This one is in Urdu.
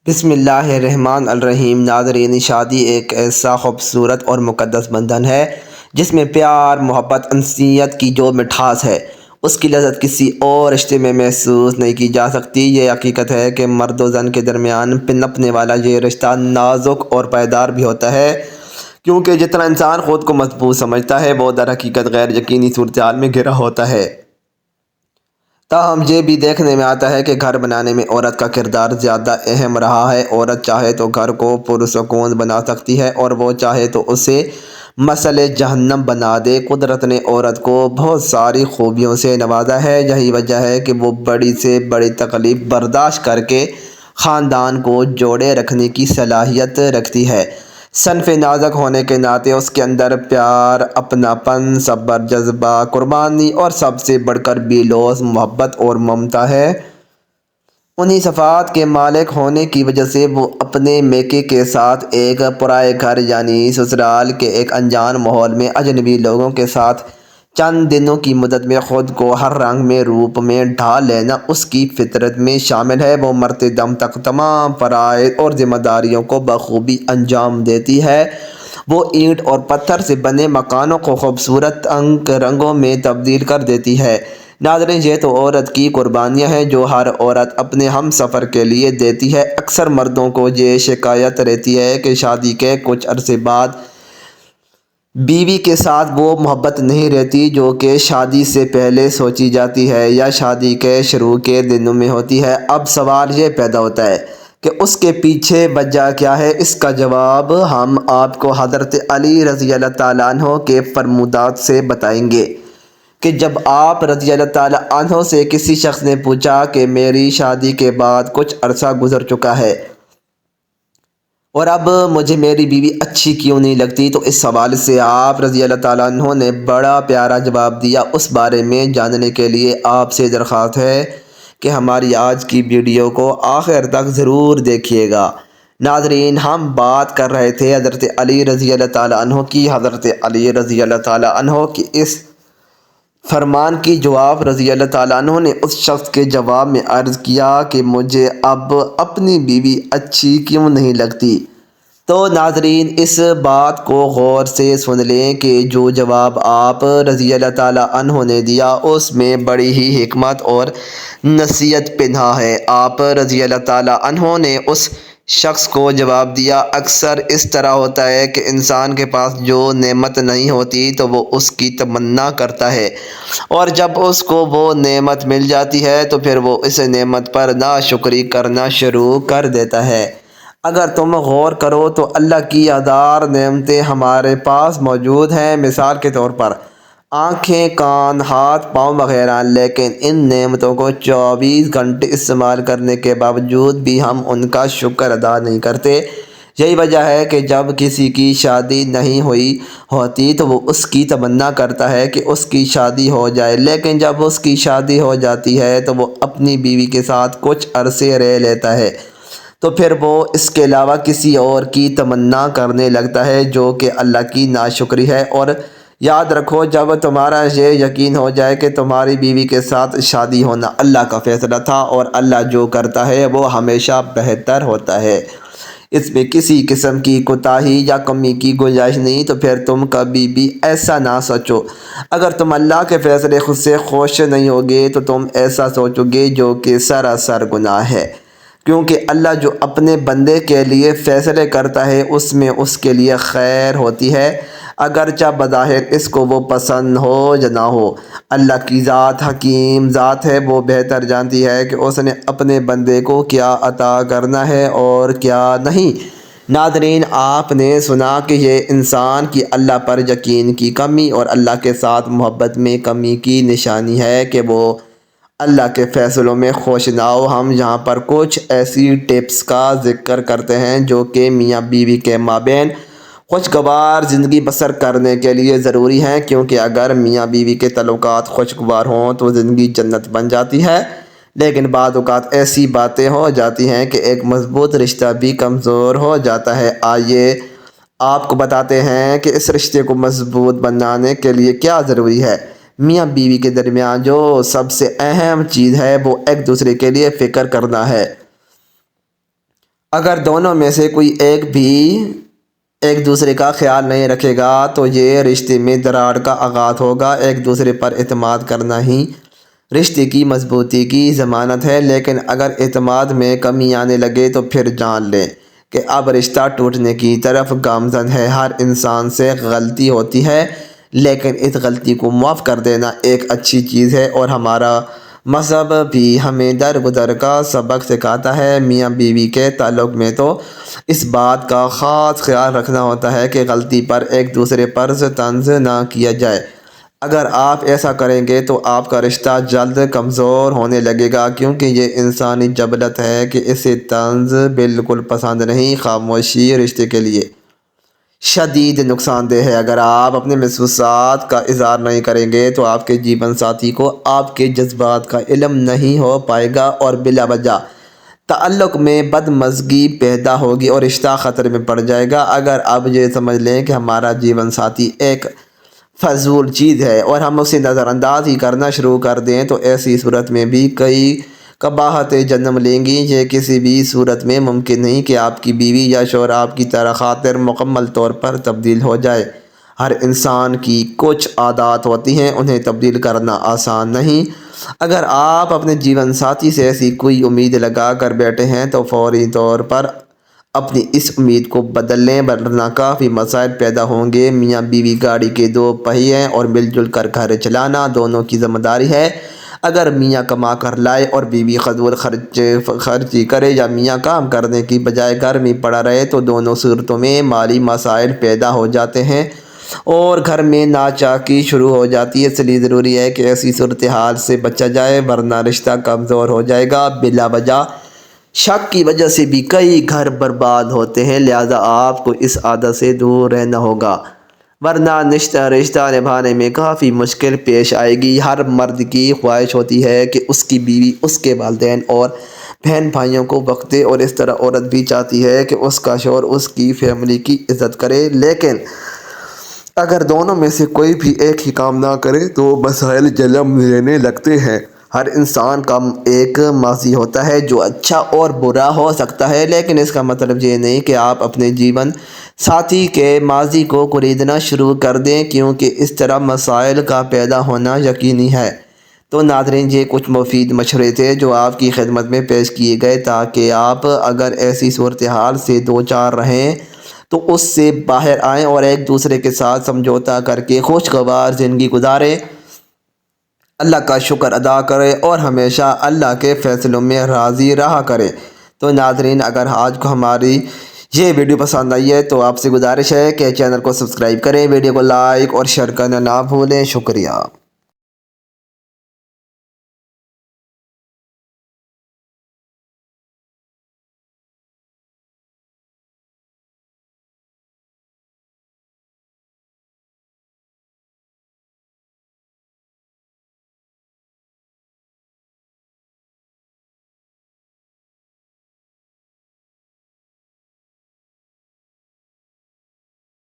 بسم اللہ الرحمن الرحیم۔ ناظرین، شادی ایک ایسا خوبصورت اور مقدس بندھن ہے جس میں پیار، محبت، انسیت کی جو مٹھاس ہے اس کی لذت کسی اور رشتے میں محسوس نہیں کی جا سکتی۔ یہ حقیقت ہے کہ مرد و زن کے درمیان پنپنے والا یہ رشتہ نازک اور پائیدار بھی ہوتا ہے، کیونکہ جتنا انسان خود کو مضبوط سمجھتا ہے وہ در حقیقت غیر یقینی صورتحال میں گھرا ہوتا ہے۔ تاہم یہ بھی دیکھنے میں آتا ہے کہ گھر بنانے میں عورت کا کردار زیادہ اہم رہا ہے۔ عورت چاہے تو گھر کو پرسکون بنا سکتی ہے اور وہ چاہے تو اسے مثل جہنم بنا دے۔ قدرت نے عورت کو بہت ساری خوبیوں سے نوازا ہے، یہی وجہ ہے کہ وہ بڑی سے بڑی تکلیف برداشت کر کے خاندان کو جوڑے رکھنے کی صلاحیت رکھتی ہے۔ صنف نازک ہونے کے ناطے اس کے اندر پیار، اپناپن، صبر، جذبہ، قربانی اور سب سے بڑھ کر بے لوث محبت اور ممتا ہے۔ انہی صفات کے مالک ہونے کی وجہ سے وہ اپنے میکے کے ساتھ ایک پرائے گھر یعنی سسرال کے ایک انجان ماحول میں اجنبی لوگوں کے ساتھ چند دنوں کی مدت میں خود کو ہر رنگ میں روپ میں ڈھال لینا اس کی فطرت میں شامل ہے۔ وہ مرتے دم تک تمام فرائض اور ذمہ داریوں کو بخوبی انجام دیتی ہے۔ وہ اینٹ اور پتھر سے بنے مکانوں کو خوبصورت رنگوں میں تبدیل کر دیتی ہے۔ ناظرین، یہ تو عورت کی قربانیاں ہیں جو ہر عورت اپنے ہم سفر کے لیے دیتی ہے۔ اکثر مردوں کو یہ شکایت رہتی ہے کہ شادی کے کچھ عرصے بعد بیوی کے ساتھ وہ محبت نہیں رہتی جو کہ شادی سے پہلے سوچی جاتی ہے یا شادی کے شروع کے دنوں میں ہوتی ہے۔ اب سوال یہ پیدا ہوتا ہے کہ اس کے پیچھے وجہ کیا ہے؟ اس کا جواب ہم آپ کو حضرت علی رضی اللہ تعالیٰ عنہ کے فرمودات سے بتائیں گے کہ جب آپ رضی اللہ تعالیٰ عنہ سے کسی شخص نے پوچھا کہ میری شادی کے بعد کچھ عرصہ گزر چکا ہے اور اب مجھے میری بیوی اچھی کیوں نہیں لگتی، تو اس سوال سے آپ رضی اللہ تعالیٰ عنہ نے بڑا پیارا جواب دیا۔ اس بارے میں جاننے کے لیے آپ سے درخواست ہے کہ ہماری آج کی ویڈیو کو آخر تک ضرور دیکھیے گا۔ ناظرین، ہم بات کر رہے تھے حضرت علی رضی اللہ تعالیٰ عنہ کی۔ حضرت علی رضی اللہ تعالیٰ عنہ کی اس فرمان کی جواب رضی اللہ تعالیٰ عنہ نے اس شخص کے جواب میں عرض کیا کہ مجھے اب اپنی بیوی اچھی کیوں نہیں لگتی۔ تو ناظرین، اس بات کو غور سے سن لیں کہ جو جواب آپ رضی اللہ تعالیٰ عنہ نے دیا اس میں بڑی ہی حکمت اور نصیحت پنہاں ہے۔ آپ رضی اللہ تعالیٰ عنہ نے اس شخص کو جواب دیا، اکثر اس طرح ہوتا ہے کہ انسان کے پاس جو نعمت نہیں ہوتی تو وہ اس کی تمنا کرتا ہے، اور جب اس کو وہ نعمت مل جاتی ہے تو پھر وہ اس نعمت پر ناشکری کرنا شروع کر دیتا ہے۔ اگر تم غور کرو تو اللہ کی ہزار نعمتیں ہمارے پاس موجود ہیں، مثال کے طور پر آنکھیں، کان، ہاتھ، پاؤں وغیرہ، لیکن ان نعمتوں کو 24 گھنٹے استعمال کرنے کے باوجود بھی ہم ان کا شکر ادا نہیں کرتے۔ یہی وجہ ہے کہ جب کسی کی شادی نہیں ہوئی ہوتی تو وہ اس کی تمنا کرتا ہے کہ اس کی شادی ہو جائے، لیکن جب اس کی شادی ہو جاتی ہے تو وہ اپنی بیوی کے ساتھ کچھ عرصے رہ لیتا ہے تو پھر وہ اس کے علاوہ کسی اور کی تمنا کرنے لگتا ہے، جو کہ اللہ کی ناشکری ہے۔ اور یاد رکھو، جب تمہارا یہ یقین ہو جائے کہ تمہاری بیوی کے ساتھ شادی ہونا اللہ کا فیصلہ تھا اور اللہ جو کرتا ہے وہ ہمیشہ بہتر ہوتا ہے، اس میں کسی قسم کی کوتاہی یا کمی کی گنجائش نہیں، تو پھر تم کبھی بھی ایسا نہ سوچو۔ اگر تم اللہ کے فیصلے خود سے خوش نہیں ہوگے تو تم ایسا سوچو گے جو کہ سراسر گناہ ہے، کیونکہ اللہ جو اپنے بندے کے لیے فیصلے کرتا ہے اس میں اس کے لیے خیر ہوتی ہے، اگرچہ بظاہر اس کو وہ پسند ہو یا نہ ہو۔ اللہ کی ذات حکیم ذات ہے، وہ بہتر جانتی ہے کہ اس نے اپنے بندے کو کیا عطا کرنا ہے اور کیا نہیں۔ ناظرین، آپ نے سنا کہ یہ انسان کی اللہ پر یقین کی کمی اور اللہ کے ساتھ محبت میں کمی کی نشانی ہے کہ وہ اللہ کے فیصلوں میں خوش نہ ہو۔ ہم یہاں پر کچھ ایسی ٹپس کا ذکر کرتے ہیں جو کہ میاں بیوی کے مابین خوشگوار زندگی بسر کرنے کے لیے ضروری ہیں، کیونکہ اگر میاں بیوی کے تعلقات خوشگوار ہوں تو زندگی جنت بن جاتی ہے، لیکن بعض اوقات ایسی باتیں ہو جاتی ہیں کہ ایک مضبوط رشتہ بھی کمزور ہو جاتا ہے۔ آئیے آپ کو بتاتے ہیں کہ اس رشتے کو مضبوط بنانے کے لیے کیا ضروری ہے۔ میاں بیوی کے درمیان جو سب سے اہم چیز ہے وہ ایک دوسرے کے لیے فکر کرنا ہے۔ اگر دونوں میں سے کوئی ایک بھی ایک دوسرے کا خیال نہیں رکھے گا تو یہ رشتے میں دراڑ کا آغاز ہوگا۔ ایک دوسرے پر اعتماد کرنا ہی رشتے کی مضبوطی کی ضمانت ہے، لیکن اگر اعتماد میں کمی آنے لگے تو پھر جان لیں کہ اب رشتہ ٹوٹنے کی طرف گامزن ہے۔ ہر انسان سے غلطی ہوتی ہے، لیکن اس غلطی کو معاف کر دینا ایک اچھی چیز ہے، اور ہمارا مذہب بھی ہمیں درگزر کا سبق سکھاتا ہے۔ میاں بیوی کے تعلق میں تو اس بات کا خاص خیال رکھنا ہوتا ہے کہ غلطی پر ایک دوسرے پر طنز نہ کیا جائے۔ اگر آپ ایسا کریں گے تو آپ کا رشتہ جلد کمزور ہونے لگے گا، کیونکہ یہ انسانی جبلت ہے کہ اسے طنز بالکل پسند نہیں۔ خاموشی رشتے کے لیے شدید نقصان دہ ہے۔ اگر آپ اپنے محسوسات کا اظہار نہیں کریں گے تو آپ کے جیون ساتھی کو آپ کے جذبات کا علم نہیں ہو پائے گا، اور بلا وجہ تعلق میں بدمزگی پیدا ہوگی اور رشتہ خطرے میں پڑ جائے گا۔ اگر آپ یہ سمجھ لیں کہ ہمارا جیون ساتھی ایک فضول چیز ہے اور ہم اسے نظر انداز ہی کرنا شروع کر دیں تو ایسی صورت میں بھی کئی قباحتیں جنم لیں گی۔ یہ کسی بھی صورت میں ممکن نہیں کہ آپ کی بیوی یا شوہر آپ کی طرح خاطر مکمل طور پر تبدیل ہو جائے۔ ہر انسان کی کچھ عادات ہوتی ہیں، انہیں تبدیل کرنا آسان نہیں۔ اگر آپ اپنے جیون ساتھی سے ایسی کوئی امید لگا کر بیٹھے ہیں تو فوری طور پر اپنی اس امید کو بدل لیں، ورنہ کافی مسائل پیدا ہوں گے۔ میاں بیوی گاڑی کے دو پہیے ہیں اور مل جل کر گھر چلانا دونوں کی ذمہ داری ہے۔ اگر میاں کما کر لائے اور بیوی فضول خرچی کرے یا میاں کام کرنے کی بجائے گھر میں پڑا رہے تو دونوں صورتوں میں مالی مسائل پیدا ہو جاتے ہیں اور گھر میں ناچاکی شروع ہو جاتی ہے۔ اس لیے ضروری ہے کہ ایسی صورتحال سے بچا جائے، ورنہ رشتہ کمزور ہو جائے گا۔ بلا وجہ شک کی وجہ سے بھی کئی گھر برباد ہوتے ہیں، لہذا آپ کو اس عادت سے دور رہنا ہوگا، ورنہ رشتہ نبھانے میں کافی مشکل پیش آئے گی۔ ہر مرد کی خواہش ہوتی ہے کہ اس کی بیوی اس کے والدین اور بہن بھائیوں کو وقت دے، اور اس طرح عورت بھی چاہتی ہے کہ اس کا شوہر اس کی فیملی کی عزت کرے، لیکن اگر دونوں میں سے کوئی بھی ایک ہی کام نہ کرے تو مسائل جنم لینے لگتے ہیں۔ ہر انسان کا ایک ماضی ہوتا ہے جو اچھا اور برا ہو سکتا ہے، لیکن اس کا مطلب یہ نہیں کہ آپ اپنے جیون ساتھی کے ماضی کو کریدنا شروع کر دیں، کیونکہ اس طرح مسائل کا پیدا ہونا یقینی ہے۔ تو ناظرین، یہ کچھ مفید مشورے تھے جو آپ کی خدمت میں پیش کیے گئے تاکہ آپ اگر ایسی صورتحال سے دوچار رہیں تو اس سے باہر آئیں اور ایک دوسرے کے ساتھ سمجھوتا کر کے خوشگوار زندگی گزاریں، اللہ کا شکر ادا کریں اور ہمیشہ اللہ کے فیصلوں میں راضی رہا کریں۔ تو ناظرین، اگر آج کو ہماری یہ ویڈیو پسند آئی ہے تو آپ سے گزارش ہے کہ چینل کو سبسکرائب کریں، ویڈیو کو لائک اور شیئر کرنا نہ بھولیں۔ شکریہ۔